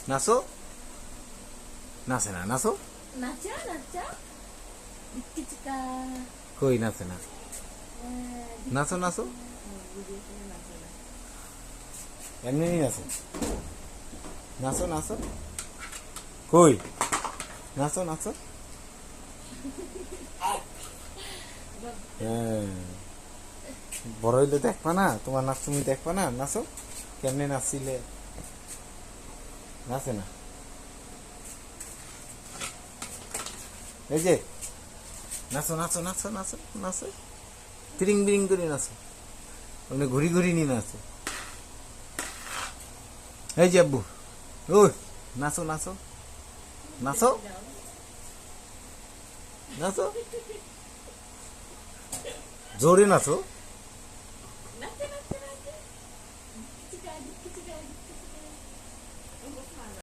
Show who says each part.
Speaker 1: নাচো, নাচে না, নাচো,
Speaker 2: নাচা নাচা কিছুটা
Speaker 1: কই নাচে না, নাচো নাচো, এমনি নাচো, নাচো নাচো, কই নাচো নাচো, বড় হইলে দেখবা না, তোমার নাচ তুমি দেখবা না, নাচো কেমনে নাচছিলে, নাচে না, এই যে নাচো নাচো নাচো নাচো নাচো, তিরিং বিরিং করে নাচো, ওখানে ঘুরি ঘুরি নিয়ে নাচো, এই যে আব্বু, ওই নাচো নাচো নাচো নাচো, জোরে নাচো।